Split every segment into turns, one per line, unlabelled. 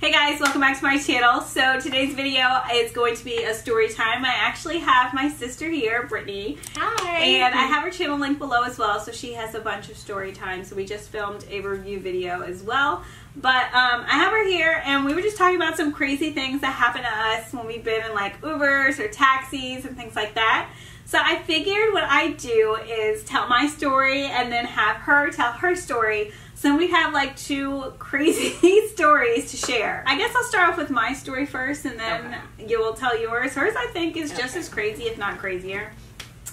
Hey guys, welcome back to my channel. So today's video is going to be a story time. I actually have my sister here, Brittany.
Hi.
And I have her channel linked below as well, so she has a bunch of story time. So we just filmed a review video as well. But I have her here and we were just talking about some crazy things that happen to us when we've been in like Ubers or taxis and things like that. So I figured what I do is tell my story and then have her tell her story. So we have like two crazy stories to share. I guess I'll start off with my story first and then you will tell yours. Hers I think is just as crazy, if not crazier.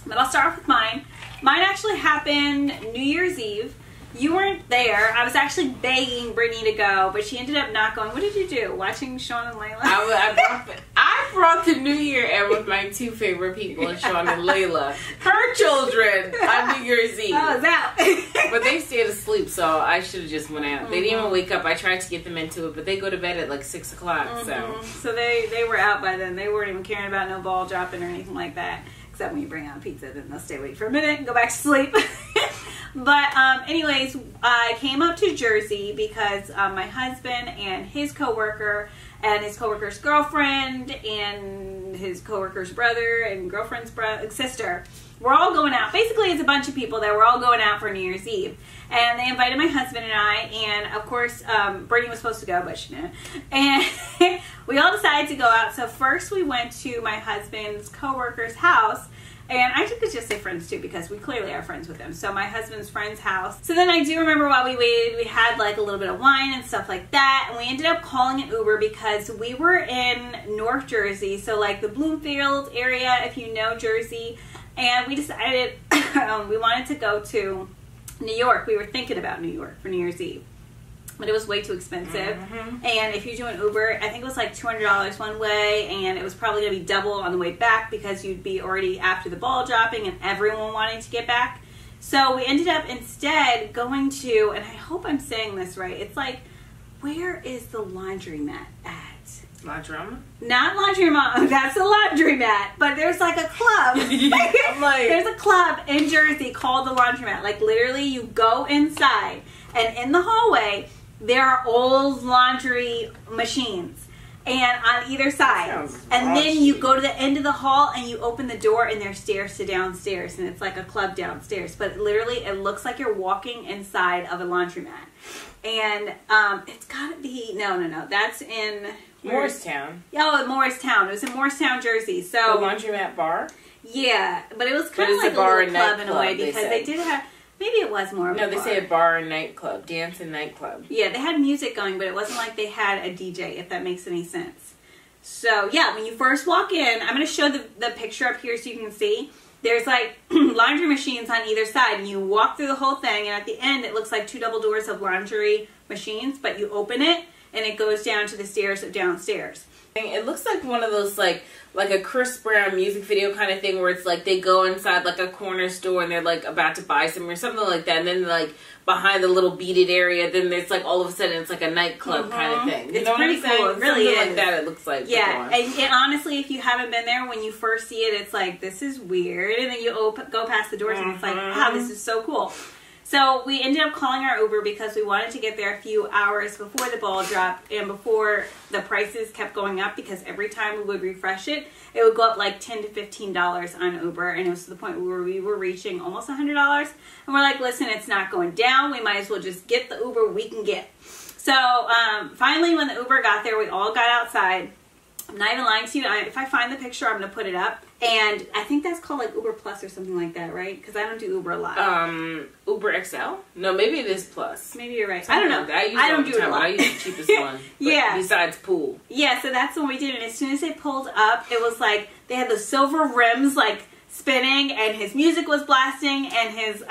But I'll start off with mine. Mine actually happened New Year's Eve. You weren't there. I was actually begging Brittany to go, but she ended up not going. What did you do? Watching Sean and Layla?
I brought the New Year in with my two favorite people, Sean and Layla. Her children on New Year's Eve.
Oh, that.
But they stayed asleep, so I should have just went out. They didn't even wake up. I tried to get them into it, but they go to bed at like 6 o'clock.
So they were out by then. They weren't even caring about no ball dropping or anything like that. Except when you bring out pizza, then they'll stay awake for a minute and go back to sleep. But anyways, I came up to Jersey because my husband and his coworker and his coworker's girlfriend and his coworker's brother and girlfriend's sister were all going out. Basically, it's a bunch of people that were all going out for New Year's Eve. And they invited my husband and I, and of course, Brittany was supposed to go, but she didn't. And we all decided to go out. So first we went to my husband's coworker's house. And I could just say friends too, because we clearly are friends with them. So my husband's friend's house. So then I do remember while we waited, we had like a little bit of wine and stuff like that. And we ended up calling an Uber because we were in North Jersey. So like the Bloomfield area, if you know Jersey. And we decided we wanted to go to New York. We were thinking about New York for New Year's Eve. But it was way too expensive. And if you do an Uber, I think it was like $200 one way, and it was probably going to be double on the way back because you'd be already after the ball dropping and everyone wanting to get back. So we ended up instead going to, and I hope I'm saying this right, it's like, where is the laundromat at?
Laundromat?
Not laundromat, that's a laundromat, but there's like a club.
I'm like,
there's a club in Jersey called the laundromat. Like literally you go inside and in the hallway there are old laundry machines and on either side. And then you go to the end of the hall and you open the door and there's stairs to downstairs and it's like a club downstairs. But literally it looks like you're walking inside of a laundromat. And it's gotta be, no, that's in
Morristown.
Oh, Morristown. It was in Morristown, Jersey. So
the laundromat bar?
Yeah, but it was kind of like a little club in a way because they did have, maybe it was more of a bar.
No, they say a bar and nightclub, dance and nightclub.
Yeah, they had music going, but it wasn't like they had a DJ, if that makes any sense. So, yeah, when you first walk in, I'm going to show the picture up here so you can see. There's like laundry machines on either side, and you walk through the whole thing, and at the end, it looks like two double doors of laundry machines, but you open it, and it goes down to the stairs of downstairs.
It looks like one of those like a Chris Brown music video kind of thing where it's like they go inside like a corner store and they're like about to buy something or something like that, and then like behind the little beaded area, then there's like all of a sudden it's like a nightclub kind of thing. You
It's
know
pretty
what I'm
cool.
saying?
It really
Something
is.
like that it looks like.
Yeah, and honestly, if you haven't been there, when you first see it, it's like, this is weird, and then you go past the doors and it's like, wow, this is so cool. So we ended up calling our Uber because we wanted to get there a few hours before the ball dropped and before the prices kept going up, because every time we would refresh it, it would go up like $10 to $15 on Uber, and it was to the point where we were reaching almost $100, and we're like, listen, it's not going down. We might as well just get the Uber we can get. So finally, when the Uber got there, we all got outside. I'm not even lying to you. If I find the picture, I'm going to put it up. And I think that's called like Uber Plus or something like that, right? Because I don't do Uber a lot.
Uber XL? No, maybe it is Plus.
Maybe you're right. I don't know.
I don't do it a lot. I use the cheapest one.
Yeah.
Besides Pool.
Yeah, so that's when we did it. And as soon as they pulled up, it was like they had the silver rims like spinning, and his music was blasting, and his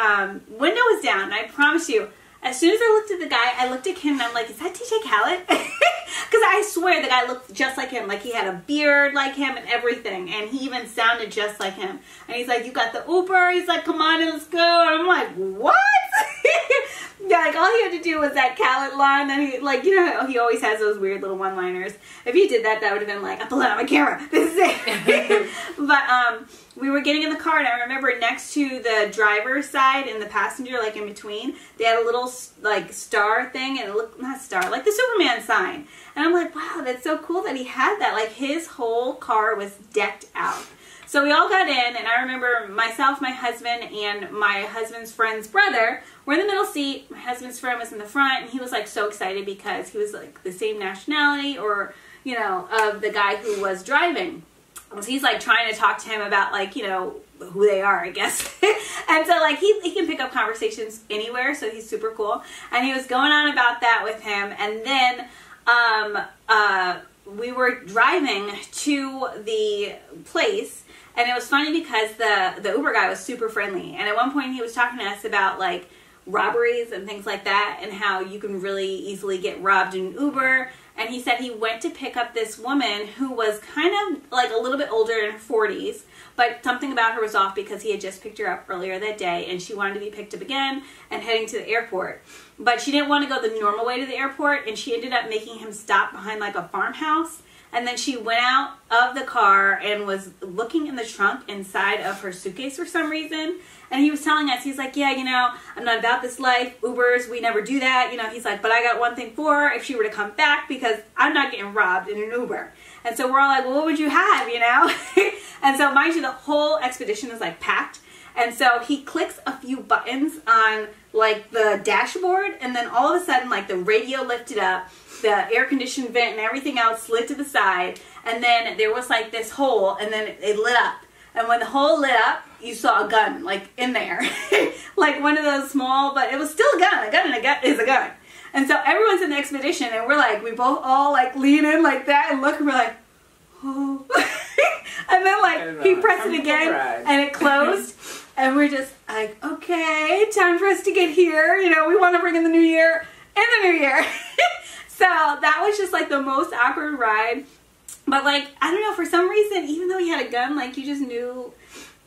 window was down. And I promise you, as soon as I looked at the guy, I looked at him and I'm like, is that DJ Khaled? Because I swear the guy looked just like him. Like he had a beard like him and everything. And he even sounded just like him. And he's like, you got the Uber? He's like, come on and let's go. And I'm like, what? Yeah, like all he had to do was that Khaled line, and he, like, you know, he always has those weird little one-liners. If he did that, that would have been like, I pull out my camera. This is it. But we were getting in the car, and I remember next to the driver's side and the passenger, like in between, they had a little like star thing, and it looked, not star, like the Superman sign. And I'm like, wow, that's so cool that he had that. Like his whole car was decked out. So we all got in, and I remember myself, my husband, and my husband's friend's brother were in the middle seat. My husband's friend was in the front, and he was like so excited because he was like the same nationality, or, you know, of the guy who was driving. So he's like trying to talk to him about, like, you know, who they are, I guess. And so like he can pick up conversations anywhere, so he's super cool. And he was going on about that with him, and then we were driving to the place. And it was funny because the Uber guy was super friendly. And at one point he was talking to us about like robberies and things like that, and how you can really easily get robbed in Uber. And he said he went to pick up this woman who was kind of like a little bit older, in her 40s, but something about her was off because he had just picked her up earlier that day, and she wanted to be picked up again and heading to the airport. But she didn't want to go the normal way to the airport, and she ended up making him stop behind like a farmhouse. And then she went out of the car and was looking in the trunk inside of her suitcase for some reason. And he was telling us, he's like, yeah, you know, I'm not about this life. Ubers, we never do that. You know, he's like, but I got one thing for her if she were to come back, because I'm not getting robbed in an Uber. And so we're all like, well, what would you have, you know? And so mind you, the whole expedition is like packed. And so he clicks a few buttons on like the dashboard, and then all of a sudden like the radio lifted up, the air conditioned vent and everything else slid to the side, and then there was like this hole, and then it lit up. And when the hole lit up, you saw a gun like in there. Like one of those small, but it was still a gun. A gun and a gun is a gun. And so everyone's in the expedition, and we're like, we both all like lean in like that and look, and we're like, oh. And then like he pressed it again and it closed. And we're just like, okay, time for us to get here. You know, we want to bring in the new year. So that was just like the most awkward ride. But like, I don't know, for some reason, even though he had a gun, like you just knew,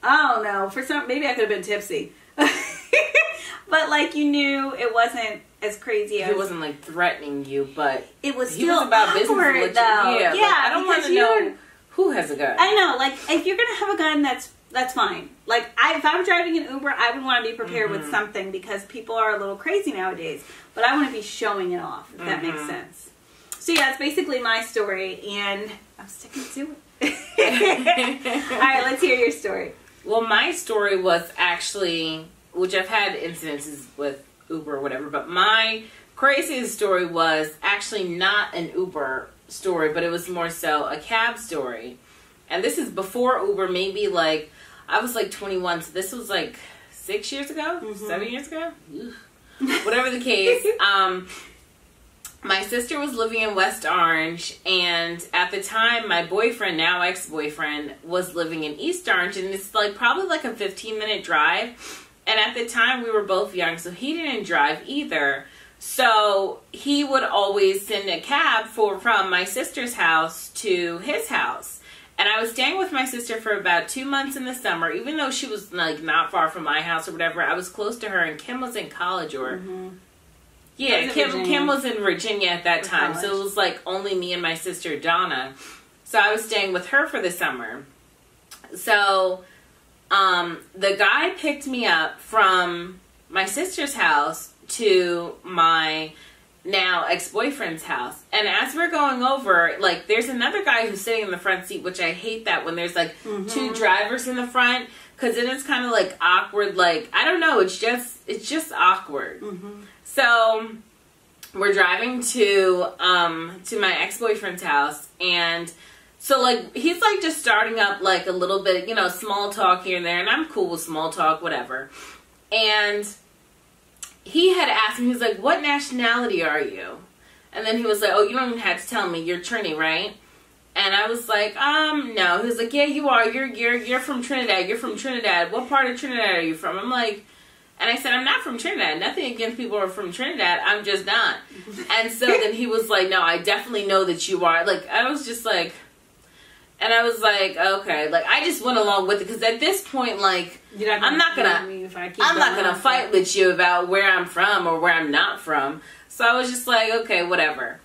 I don't know, for some, maybe I could have been tipsy. But like you knew it wasn't as crazy as.
He wasn't like threatening you, but
it was
he
still
was about
awkward
business.
though.
Yeah,
Yeah,
like, I don't want to know who has a gun.
I know, like if you're going to have a gun, that's fine. Like, if I'm driving an Uber, I would want to be prepared with something, because people are a little crazy nowadays. But I want to be showing it off, if that makes sense. So yeah, it's basically my story, and I'm sticking to it. All right, let's hear your story.
Well, my story was actually, which I've had incidences with Uber or whatever, but my craziest story was actually not an Uber story, but it was more so a cab story. And this is before Uber, maybe like, I was like 21, so this was like 6 years ago, 7 years ago, whatever the case. My sister was living in West Orange, and at the time, my boyfriend, now ex-boyfriend, was living in East Orange, and it's like probably like a 15-minute drive. And at the time, we were both young, so he didn't drive either. So he would always send a cab from my sister's house to his house. And I was staying with my sister for about 2 months in the summer, even though she was like not far from my house or whatever. I was close to her, and Kym was in college, or yeah, Kym was in Virginia at that time. So it was like only me and my sister Donna. So I was staying with her for the summer. So the guy picked me up from my sister's house to my now ex-boyfriend's house. And as we're going over, like, there's another guy who's sitting in the front seat, which I hate that when there's like two drivers in the front, because then it's kind of like awkward. Like, I don't know, it's just awkward. So we're driving to my ex-boyfriend's house, and so like he's like just starting up like a little bit, you know, small talk here and there, and I'm cool with small talk, whatever. And he had asked me, he was like, what nationality are you? And then he was like, oh, you don't even have to tell me, you're Trini, right? And I was like, no. He was like, yeah, you are. You're from Trinidad. You're from Trinidad. What part of Trinidad are you from? I'm like, and I said, I'm not from Trinidad. Nothing against people who are from Trinidad. I'm just not. And so then he was like, no, I definitely know that you are. Like, I was just like, And I was like, okay, like I just went along with it because at this point, like I'm not gonna fight with you about where I'm from or where I'm not from. So I was just like, okay, whatever.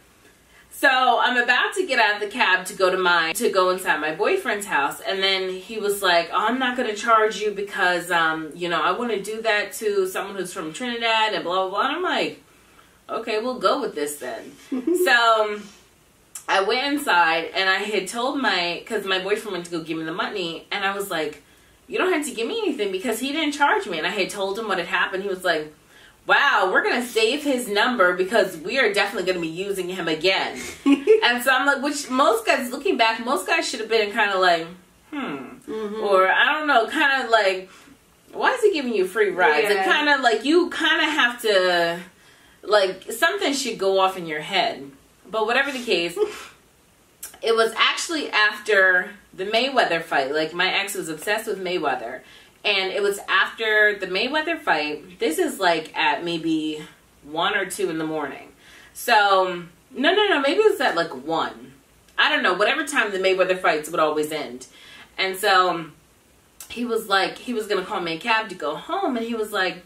So I'm about to get out of the cab to go inside my boyfriend's house, and then he was like, oh, I'm not gonna charge you because you know, I want to do that to someone who's from Trinidad and blah blah blah. And I'm like, okay, we'll go with this then. So I went inside and I had told because my boyfriend went to go give me the money, and I was like, you don't have to give me anything because he didn't charge me. And I had told him what had happened. He was like, wow, we're going to save his number because we are definitely going to be using him again. And so I'm like, which most guys, looking back, most guys should have been kind of like, or I don't know, kind of like, why is he giving you free rides? And kind of like, you kind of have to, like, something should go off in your head. But whatever the case, it was actually after the Mayweather fight. Like, my ex was obsessed with Mayweather. And it was after the Mayweather fight. This is like at maybe 1 or 2 in the morning. So, no, maybe it was at like 1. I don't know, whatever time the Mayweather fights would always end. And so, he was like, he was going to call me a cab to go home. And he was like,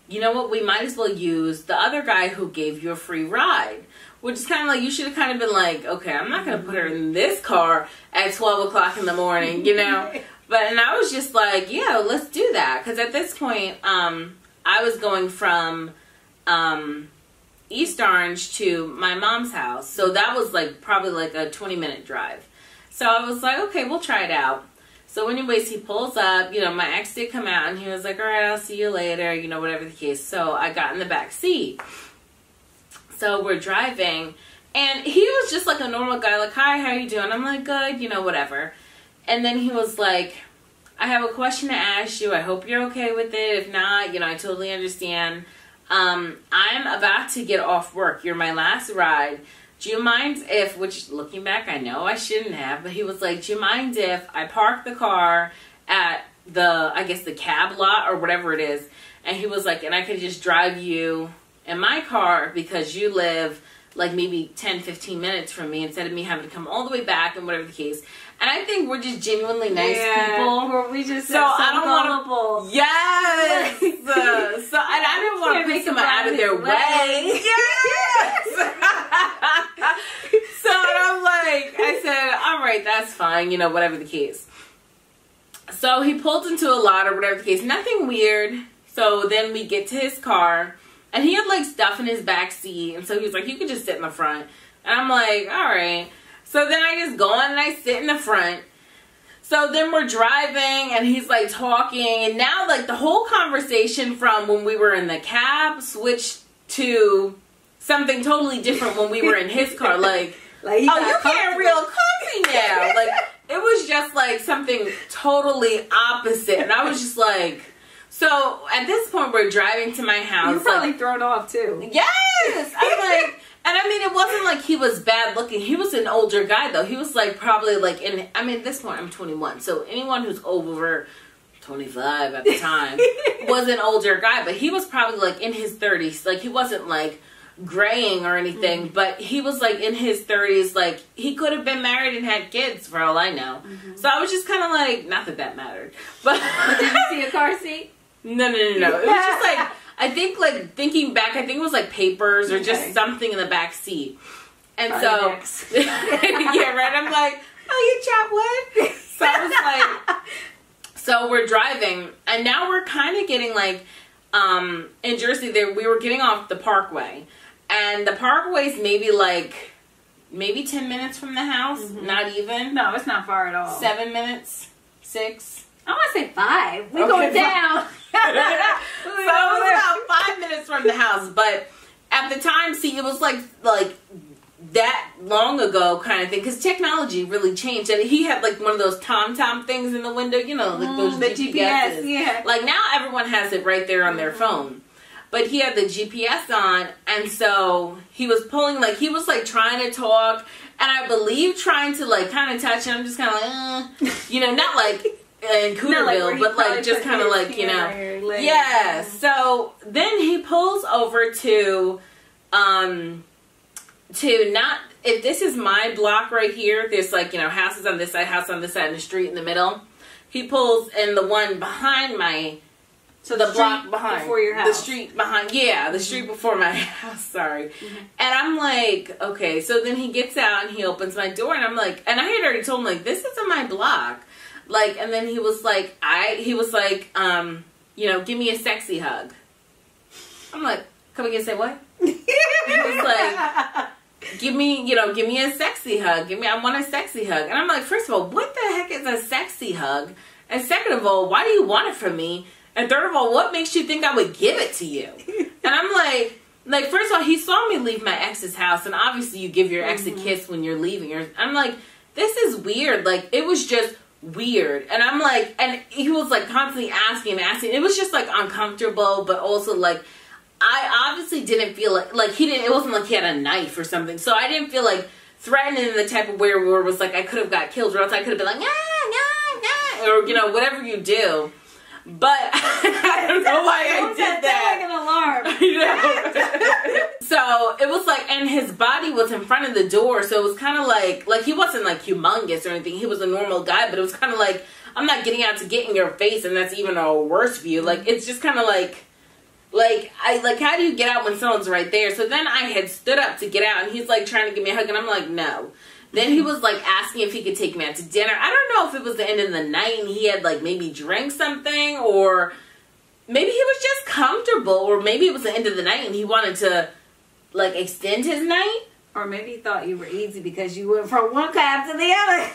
you know what, we might as well use the other guy who gave you a free ride. Which is kind of like, you should have kind of been like, okay, I'm not going to put her in this car at 12 o'clock in the morning, you know. And I was just like, yeah, let's do that. Because at this point, I was going from East Orange to my mom's house. So that was like probably like a 20-minute drive. So I was like, okay, we'll try it out. So anyways, he pulls up, you know, my ex did come out and he was like, all right, I'll see you later, you know, whatever the case. So I got in the back seat. So we're driving and he was just like a normal guy, like, hi, how you doing? I'm like, good, you know, whatever. And then he was like, I have a question to ask you. I hope you're okay with it. If not, you know, I totally understand. I'm about to get off work. You're my last ride. Do you mind if, which looking back, I know I shouldn't have, but he was like, do you mind if I park the car at the, I guess the cab lot or whatever it is? And he was like, and I could just drive you in my car because you live like maybe 10, 15 minutes from me instead of me having to come all the way back and whatever the case. And I think we're just genuinely nice people.
Well, we just
so I don't want to. Yes. So I don't want to pick them out of their way. Yes. So I'm like, I said, all right, that's fine. You know, whatever the case. So he pulled into a lot or whatever the case. Nothing weird. So then we get to his car. And he had like stuff in his back seat. And so he was like, you could just sit in the front. And I'm like, all right. So then I just go on and I sit in the front. So then we're driving and he's like talking. And now like the whole conversation from when we were in the cab switched to something totally different when we were in his car. Like oh, you're getting real comfy now. Like it was just like something totally opposite. And I was just like... So, at this point, we're driving to my house.
You're probably thrown off, too.
Yes! I'm like... And, I mean, it wasn't like he was bad looking. He was an older guy, though. He was, like, probably, like, in... I mean, at this point, I'm 21. So, anyone who's over 25 at the time was an older guy. But he was probably, like, in his 30s. Like, he wasn't, like, graying or anything. Mm-hmm. But he was, like, in his 30s. Like, he could have been married and had kids, for all I know. Mm-hmm. So, I was just kind of like... Not that mattered. But
did you see a car seat?
No. It was just like, I think like thinking back, I think it was like papers or just something in the back seat. And so, yeah, right. I'm like, oh, you chop what? So I was like, so we're driving and now we're kind of getting like, in Jersey there, we were getting off the Parkway and the Parkway's maybe 10 minutes from the house. Mm-hmm. Not even.
No, it's not far at all.
7 minutes, 6.
I want to say 5. We going down.
So it was about 5 minutes from the house, but at the time, see, it was like that long ago kind of thing, because technology really changed, and he had like one of those TomTom things in the window, you know, like those
the GPS, yeah.
Like now everyone has it right there on their phone, but he had the GPS on, and so he was pulling, like he was like trying to talk, and I believe trying to like kind of touch, and I'm just kind of like, you know, not like in Cooterville, but like just kind of like, you know, yeah. So then he pulls over to not, if this is my block right here, there's like, you know, houses on this side, house on this side, and the street in the middle. He pulls in the one behind my,
so
the block behind.
Before your house.
The street behind, yeah, the street before my house, sorry. And I'm like, okay, so then he gets out and he opens my door and I'm like, and I had already told him, like, this isn't my block. Like, and then he was like, you know, give me a sexy hug. I'm like, come again, say what? He was like, give me a sexy hug. I want a sexy hug. And I'm like, first of all, what the heck is a sexy hug? And second of all, why do you want it from me? And third of all, what makes you think I would give it to you? And I'm like, first of all, he saw me leave my ex's house, and obviously you give your ex a kiss when you're leaving. I'm like, this is weird. Like, it was just weird. And I'm like, and he was like constantly asking. It was just like uncomfortable, but also like, I obviously didn't feel like it wasn't like he had a knife or something. So I didn't feel like threatening in the type of way where it was like I could have got killed, or else I could have been like, or, you know, whatever you do. But I don't know why I did that.
Like an alarm.
You know? So it was like, and his body was in front of the door, so it was kind of like he wasn't like humongous or anything. He was a normal guy, but it was kind of like, I'm not getting out to get in your face, and that's even a worse view. Like, it's just kind of like how do you get out when someone's right there? So then I had stood up to get out, and he's like trying to give me a hug, and I'm like, no. Then he was like asking if he could take me out to dinner. I don't know if it was the end of the night and he had like maybe drank something, or maybe he was just comfortable, or maybe it was the end of the night and he wanted to like extend his night.
Or maybe he thought you were easy because you went from one cab to the other.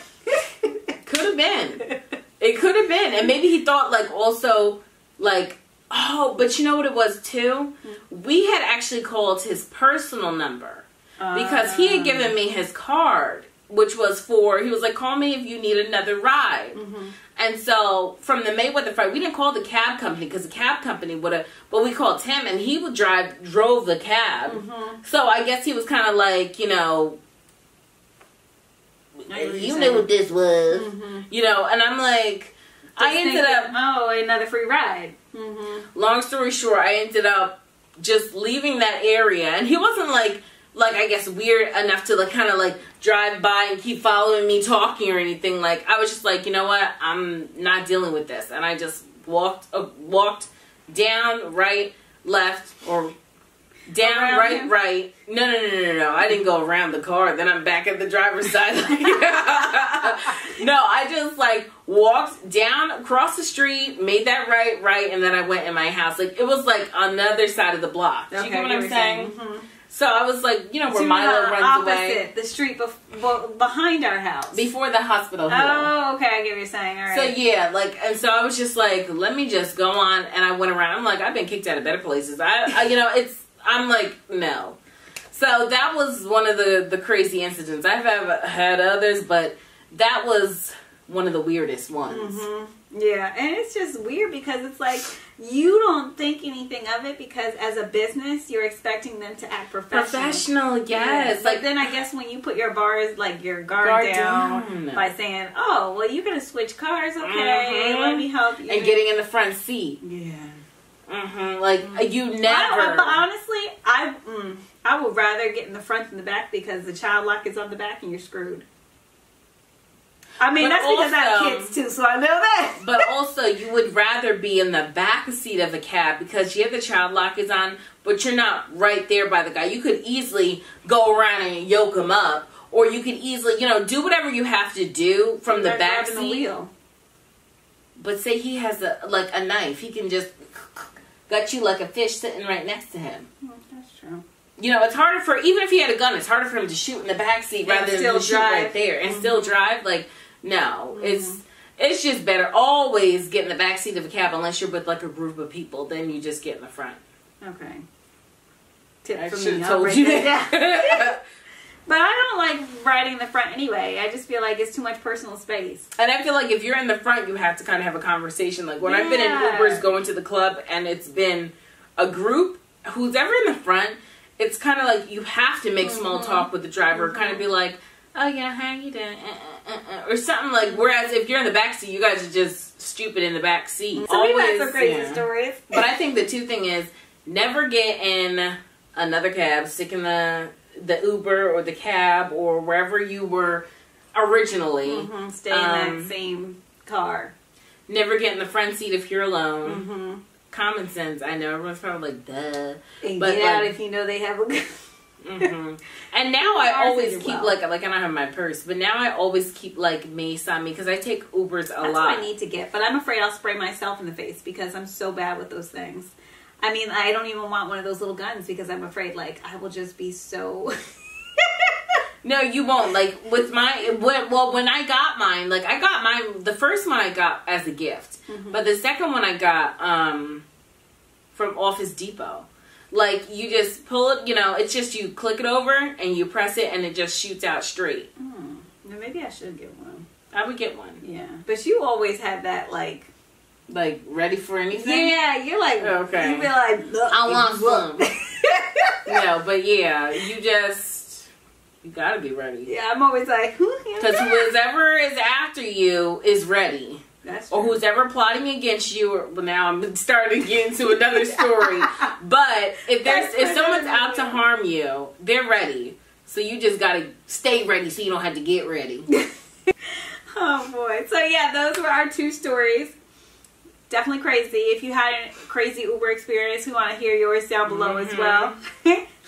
Could have been. It could have been. And maybe he thought like also like, oh, but you know what it was too? We had actually called his personal number. Because he had given me his card, which was for, he was like, call me if you need another ride. And so from the Mayweather fight, we didn't call the cab company because the cab company would have, but we called him and he would drove the cab. So I guess he was kind of like, you know, you knew what this was, you know, and I'm like, I ended up,
oh, another free ride.
Long story short, I ended up just leaving that area, and he wasn't like I guess weird enough to like kind of like drive by and keep following me talking or anything. Like, I was just like, you know what, I'm not dealing with this, and I just walked down, right, left, or down,
around
right,
him?
right. No, I didn't go around the car. Then I'm back at the driver's side. No, I just like walked down across the street, made that right, and then I went in my house. Like, it was like on the other side of the block. Do you get what I'm saying? So I was like, you know, where Milo runs away.
The street behind our house.
Before the hospital hill.
Oh, okay, I get what you're saying. All right.
So yeah, like, and so I was just like, let me just go on, and I went around. I'm like, I've been kicked out of better places. I you know, I'm like, no. So that was one of the crazy incidents. I've had others, but that was one of the weirdest ones.
Yeah, and it's just weird because it's like you don't think anything of it because as a business you're expecting them to act professional.
Yes.
Like, then I guess when you put your bars, like your guard down by saying, "Oh, well, you're gonna switch cars, okay? Let me help you."
And getting in the front seat.
Yeah.
Like you never.
But honestly, I would rather get in the front than the back because the child lock is on the back and you're screwed. I mean, that's because I have kids too, so I know that.
But also, you would rather be in the back seat of the cab because you have the child lock is on, but you're not right there by the guy. You could easily go around and yoke him up, or you could easily, you know, do whatever you have to do from the back seat.
The wheel.
But say he has a knife, he can just gut you like a fish sitting right next to him.
That's true.
You know, it's harder for, even if he had a gun, it's harder for him to shoot in the back seat rather than to shoot right there and still drive. Like, no, it's just better always get in the back seat of a cab unless you're with like a group of people. Then you just get in the front.
Okay. Tip
I
for
should
me.
have told you that.
But I don't like riding in the front anyway. I just feel like it's too much personal space.
And I feel like if you're in the front, you have to kind of have a conversation. Like when I've been in Ubers going to the club and it's been a group, who's ever in the front, it's kind of like you have to make small talk with the driver. Kind of be like, oh yeah, how you doing? Or something like, whereas if you're in the back seat, you guys are just stupid in the back seat.
So we've had some crazy stories.
But I think the two thing is, never get in another cab, stick in the the Uber or the cab or wherever you were originally.
Stay in that same car. Never
get in the front seat if you're alone. Common sense. I know everyone's probably like, duh.
And but get out if you know they have a gun.
And now I always keep like I don't have my purse, but now I always keep like mace on me because I take Ubers a lot.
That's what I need to get, but I'm afraid I'll spray myself in the face because I'm so bad with those things. I mean, I don't even want one of those little guns because I'm afraid like I will just be so.
No, you won't. Like with when I got mine, like I got mine, the first one I got as a gift, but the second one I got from Office Depot. Like you just pull it, you know, it's just you click it over and you press it and it just shoots out straight.
Maybe I should get one.
I would get one.
Yeah, but you always have that like
ready for anything.
Yeah, you're like
okay.
You be like,
I want some. No, but yeah, you gotta be ready.
Yeah, I'm always like,
because whoever is after you is ready.
That's true.
Or who's ever plotting against you. Well, now I'm starting to get into another story. But if someone's out to harm you, they're ready. So you just gotta stay ready so you don't have to get ready.
Oh boy. So yeah, those were our 2 stories. Definitely crazy. If you had a crazy Uber experience, we want to hear yours down below as well.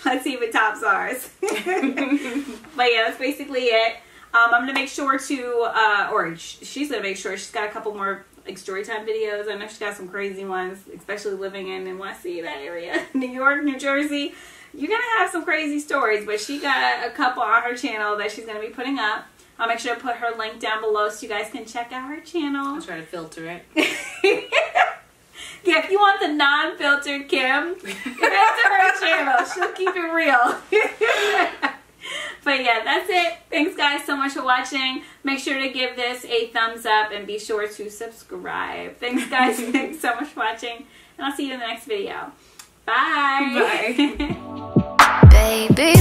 Let's see if it tops ours. But yeah, that's basically it. I'm going to make sure to, or she's going to make sure, she's got a couple more like Storytime videos. I know she's got some crazy ones, especially living in NYC, that area. New York, New Jersey. You're going to have some crazy stories, but she got a couple on her channel that she's going to be putting up. I'll make sure to put her link down below so you guys can check out her channel.
I'll try to filter it.
Yeah, if you want the non-filtered Kym, go to her channel. She'll keep it real. But yeah, that's it. Thanks guys so much for watching. Make sure to give this a thumbs up and be sure to subscribe. Thanks guys. Thanks so much for watching. And I'll see you in the next video. Bye.
Bye.
Baby,